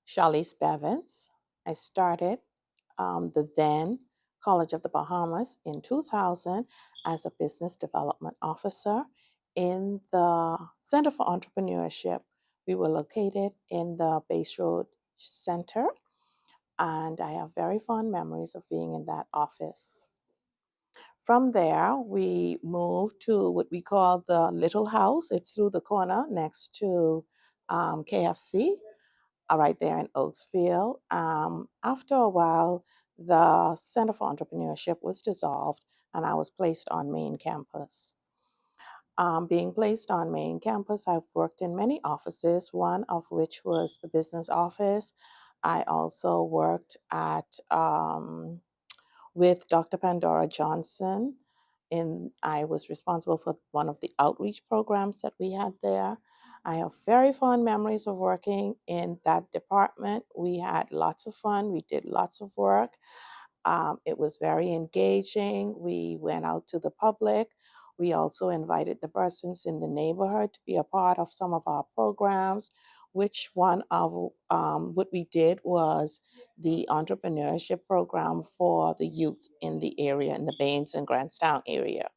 Charlize Bevans. I started the then College of the Bahamas in 2000 as a business development officer in the Center for Entrepreneurship. We were located in the Base Road Center, and I have very fond memories of being in that office. From there, we moved to what we call the Little House. It's through the corner next to KFC, right there in Oaksfield. After a while, the Center for Entrepreneurship was dissolved, and I was placed on main campus. Being placed on main campus, I've worked in many offices, one of which was the business office. I also worked at with Dr. Pandora Johnson. I was responsible for one of the outreach programs that we had there. I have very fond memories of working in that department. We had lots of fun. We did lots of work. It was very engaging. We went out to the public. We also invited the persons in the neighborhood to be a part of some of our programs. Which one of what we did was the entrepreneurship program for the youth in the area, in the Baines and Grantstown area.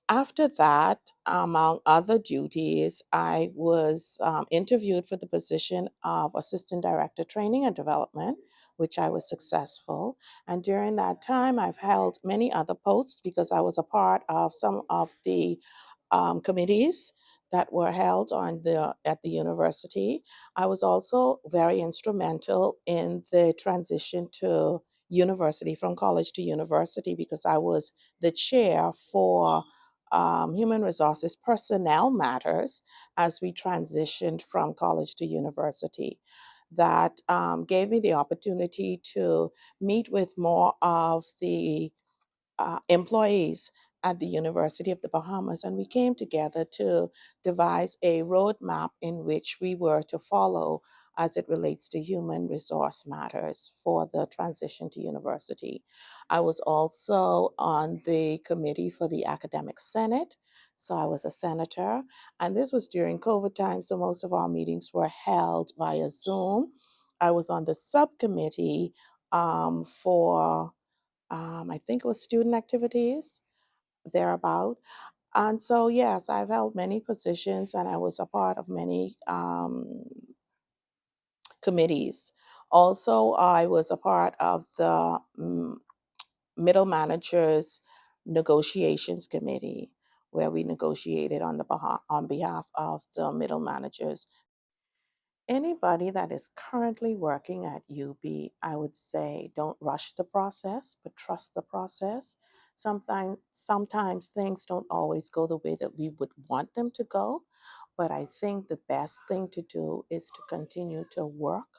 After that, among other duties, I was interviewed for the position of Assistant Director Training and Development, which I was successful. And during that time, I've held many other posts because I was a part of some of the committees that were held at the university. I was also very instrumental in the transition to university, from college to university, because I was the chair for human resources personnel matters as we transitioned from college to university. That gave me the opportunity to meet with more of the employees at the University of the Bahamas, and we came together to devise a roadmap in which we were to follow as it relates to human resource matters for the transition to university. I was also on the committee for the Academic Senate, so I was a senator, and this was during COVID time, so most of our meetings were held via Zoom. I was on the subcommittee for I think it was student activities, thereabout. And so, yes, I've held many positions and I was a part of many committees. Also, I was a part of the middle managers negotiations committee, where we negotiated on behalf of the middle managers. Anybody that is currently working at UB, I would say don't rush the process, but trust the process. Sometimes things don't always go the way that we would want them to go, but I think the best thing to do is to continue to work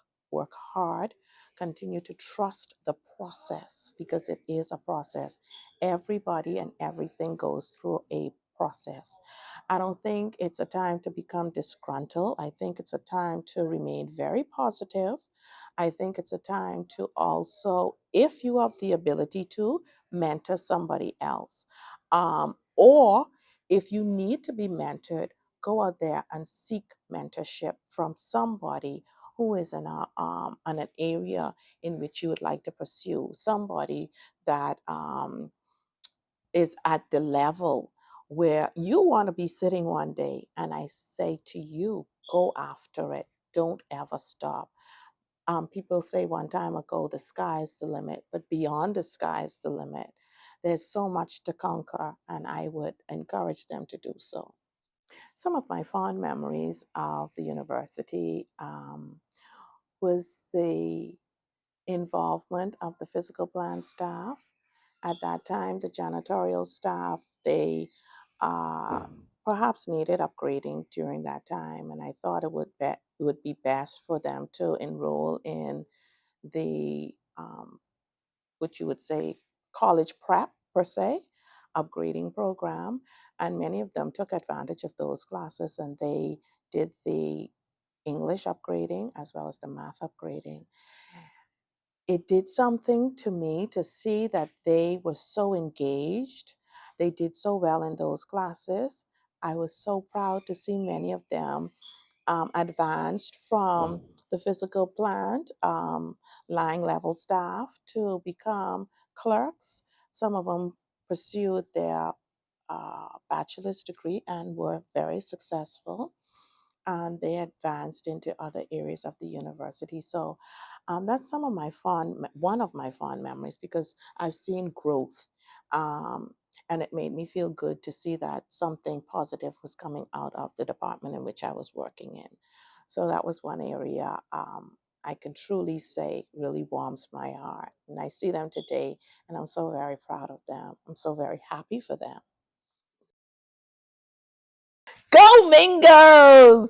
hard, continue to trust the process because it is a process. Everybody and everything goes through a process. I don't think it's a time to become disgruntled. I think it's a time to remain very positive. I think it's a time to also, if you have the ability to, mentor somebody else. Or if you need to be mentored, go out there and seek mentorship from somebody who is in an area in which you would like to pursue, somebody that is at the level where you want to be sitting one day. And I say to you, go after it. Don't ever stop. People say one time ago, the sky's the limit, but beyond the sky's the limit. There's so much to conquer, and I would encourage them to do so. Some of my fond memories of the university was the involvement of the physical plant staff. At that time, the janitorial staff, they perhaps needed upgrading during that time, and I thought it would be best for them to enroll in the what you would say college prep per se upgrading program, and many of them took advantage of those classes and they did the English upgrading as well as the math upgrading. It did something to me to see that they were so engaged. They did so well in those classes. I was so proud to see many of them advanced from the physical plant, line level staff, to become clerks. Some of them pursued their bachelor's degree and were very successful, and they advanced into other areas of the university. So that's one of my fond memories, because I've seen growth. And it made me feel good to see that something positive was coming out of the department in which I was working in. So that was one area I can truly say really warms my heart. And I see them today, and I'm so very proud of them. I'm so very happy for them. Go Mingos!